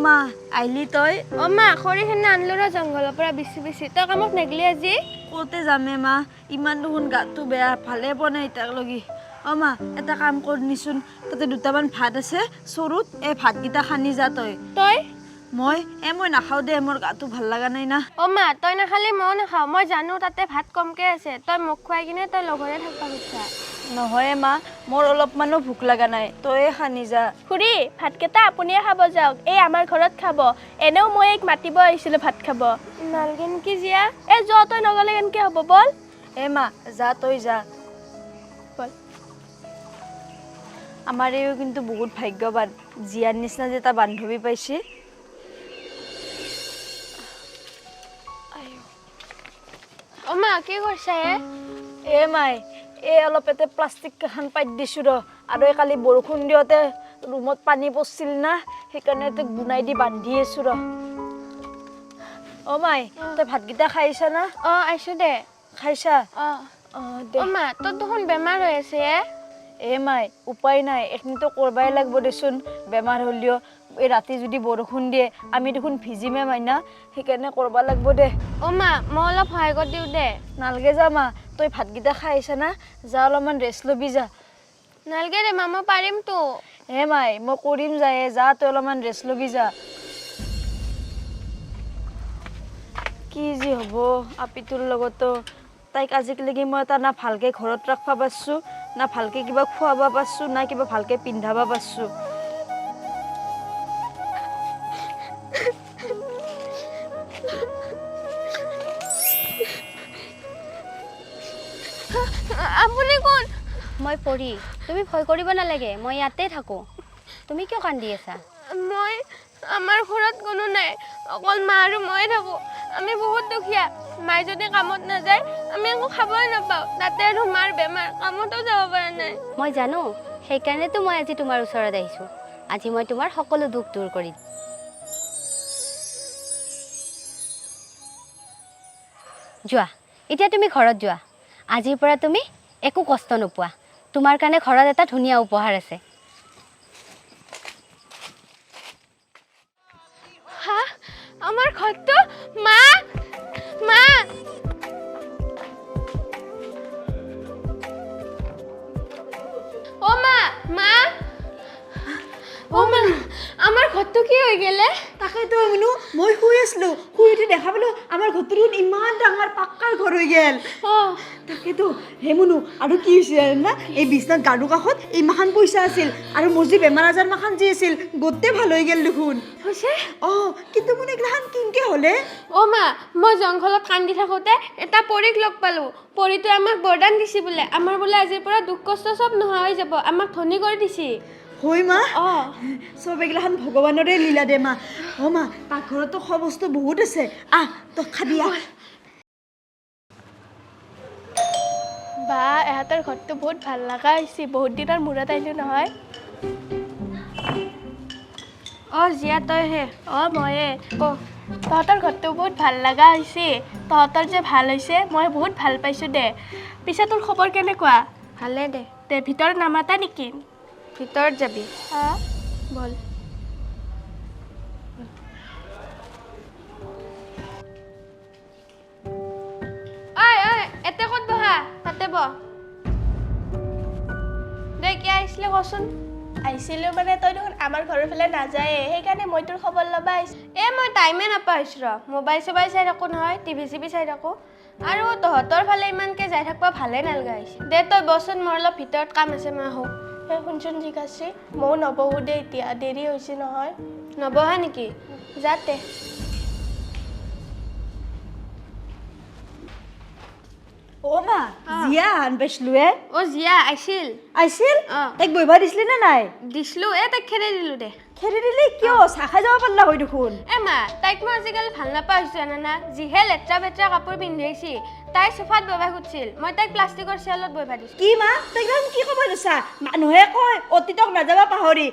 মা আইলি তই মা খৰি খেনে আনলো ৰ জংঘলৰ পৰা বিছি তই কামত নেগলি আজি কতে যামে মা ইমান দেখোন গাটো বেয়া ভালে পোৱা নাই ইটাক লগি মা এটা কাম কৰি নিচোন তাতে দুটামান ভাত আছে চৰুত এই ভাতকেইটা খানি যা তই মই নাখাওঁ দে মোৰ গাটো ভাল লগা নাই না মা তই নাখালি ময়ো নাখাওঁ মই জানো তাতে ভাত কমকে আছে তই মোক খুৱাই কিনে তই লগৰে থাকবা খুজিছা নহয় মা মোৰ অলপমানো ভোক লগা নাই তয়ে খানি যা খুৰী ভাতকেইটা আপুনিয়ে খাব যাওক এই আমাৰ ঘৰত খাব এনেও মই এক মাতিব আহিছিলো ভাত খাব নালগে নেকি জিয়া যোৱা তই নগলে কেনেকে হ'ব বল মা যা তই যা বল আমাৰ এইও কিন্তু বহুত ভাগ্যৱান জিয়াৰ নিচিনা যে এটা বান্ধৱী পাইছে মা কি কৰিছা মাই অলপ এতে প্লাষ্টিক এখন পাই দিছো ৰ আৰু কালি বৰষুণ দিওঁতে ৰুমত পানী পৰছিল না সেইকাৰণে তোক গুনাই দি বান্ধি আছো ৰ মাই তই ভাতকেইটা খাইছা না আইছো দে খাইছা দে মা তোৰ দেখোন বেমাৰ হৈ আছে মাই উপায় নাই এইখিনিতো কৰবাই লাগব দেচোন বেমাৰ হলিও এই ৰাতি যদি বৰষুণ দিয়ে আমি দেখোন ভিজিমে মাইনা সেইকাৰণে কৰবা লাগব দে মা মই অলপ সহায় কৰি দিওঁ দে নালগে যা মা তই ভাতকেইটা খাইছা না যা অলপমান ৰেষ্ট লবি যা নালগে দে মা মই পাৰিমতো মাই মই কৰিম যায় যা তই অলপমান ৰেষ্ট লবি যা কি যি হ'ব আপিটোৰ লগতো তাইক আজিলৈকে মই এটা না ভালকে ঘৰত ৰাখবা পাৰছো না ভালকে কিবা খুৱাবা পাৰছো না কিবা ভালকে পিন্ধাবা পাৰছো আপুনি কোন মই পঢ়ি তুমি ভয় কৰিব নালাগে মই ইয়াতে থাকো তুমি কিয় কান্দি আছা মই আমাৰ ঘৰত কোনো নাই অকল মা আৰু মই থাকো আমি বহুত দুখীয়া মাই যদি কামত নাযায় আমি একো খাবই নাপাওঁ তাতে আৰু মাৰ বেমাৰ কামতো যাব পৰা নাই মই জানো সেইকাৰণেতো মই আজি তোমাৰ ওচৰত আহিছো আজি মই তোমাৰ সকলো দুখ দূৰ কৰি যোৱা এতিয়া তুমি ঘৰত যোৱা আজিৰ পৰা তুমি একো কষ্ট নোপোৱা তোমাৰ কাৰণে ঘৰত এটা ধুনীয়া উপহাৰ আছে আমাৰ ঘৰটো মা মা মা আমাৰ ঘৰটো কি হৈ গেলে তাকেতো মিনু মই শুই আছিলো শুই উঠি দেখা পালো আমাৰ ঘৰটো ইমান ডাঙৰ পাক্কাৰ ঘৰ হৈ গেল তাকেতো হে মুনু আৰু কি হৈছে না এই বিছনাত গাৰু কাষত এই মাখান পইচা আছিল আৰু মোৰ যে বেমাৰ আজাৰ মাখান যি আছিল গোটেই ভাল হৈ গেল দেখোন হৈছে কিন্তু মোৰ এইগিলাখান কিনকে হলে মা মই জংঘলত কান্দি থাকোতে এটা পৰীক লগ পালো পৰীটো আমাক বৰদান দিছি বোলে আমাৰ বোলে আজিৰ পৰা দুখ কষ্ট চব নোহোৱা হৈ যাব আমাক ধনী কৰি দিছি হয় মা চব এইগিলাখান ভগৱানৰে লীলা দে মা মা পাকঘৰতো খোৱা বস্তু বহুত আছে তই খাবি বা এহঁতৰ ঘৰটো বহুত ভাল লগা হৈছে বহুত দিনৰ মূৰত আহিলো নহয় জিয়া তই হে ময়ে তহঁতৰ ঘৰটো বহুত ভাল লগা হৈছে তহঁতৰ যে ভাল হৈছে মই বহুত ভাল পাইছোঁ দে পিছে তোৰ খবৰ কেনেকুৱা ভালে দে ভিতৰত নামাতা নেকি ভিতৰত যাবি বল এতে ক'ত বহা তাতে বহ দে কি আহিছিলে কচোন আহিছিলোঁ মানে তই দেখোন আমাৰ ঘৰৰ ফালে নাযায়ে সেইকাৰণে মই তোৰ খবৰ ল'বা আহিছোঁ মই টাইমে নাপাওঁ আহিছোঁ ৰ মোবাইল চোবাইল চাই থাকোঁ নহয় টিভি চিভি চাই থাকোঁ আৰু তহঁতৰ ফালে ইমানকৈ যাই থাকিব ভালে নালগা হৈছে দে তই বচোন মোৰ অলপ ভিতৰত কাম আছে মই আহোঁ শুনচোন ঠিক আছে ময়ো নবহোঁ দে এতিয়া দেৰি হৈছে নহয় নবহা নেকি যাতে মা জিয়া আন পাইছিলো জিয়া আহিছিল তাইক বহিবা দিছিলি নে নাই দিছিলোঁ তাইক খেদি দিলোঁ দে খেদি দিলি কিয় চাহ খাই যাব পাৰিলা হয় দেখোন মা তাইক মই আজিকালি ভাল নাপাওঁ হৈছোঁ জানানা যিহে লেতেৰা বেতেৰা কাপোৰ পিন্ধাইছি তাই চোফাত বহিব খুজিছিল মই তাইক প্লাষ্টিকৰ চেয়াৰত বহিব দিছোঁ কি মা তই কি ক'ব লৈছা মানুহে কয় অতীতক নাযাবা পাহৰি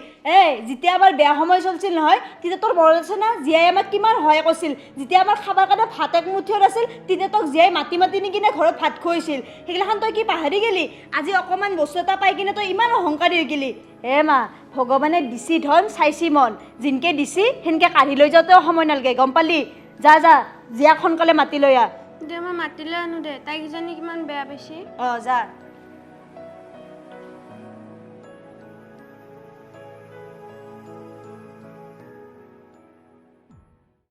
যেতিয়া আমাৰ বেয়া সময় চলছিল নহয় তেতিয়া তোৰ মনত আছে না জীয়াই আমাক কিমান সহায় কৰিছিল যেতিয়া আমাৰ খাবৰ কাৰণে ভাত একমুঠিও নাছিল তেতিয়া তোক জীয়াই মাতি মাতি নি কিনে ঘৰত ভাত খুৱাইছিল সেইগিলাখান তই কি পাহৰি গেলি আজি অকণমান বস্তু এটা পাই কিনে তই ইমান অহংকাৰী হৈ গেলি মা ভগৱানে দিছি ধন চাইছি মন জিনকে দিছি সেনকে কাঢ়ি লৈ যাওঁতেও সময় নালাগে গম পালি যা যা জীয়াক সোনকালে মাতি লৈ আহ দে মই মাতিলে আনো দে তাইকেইজনী কিমান বেয়া পাইছে যা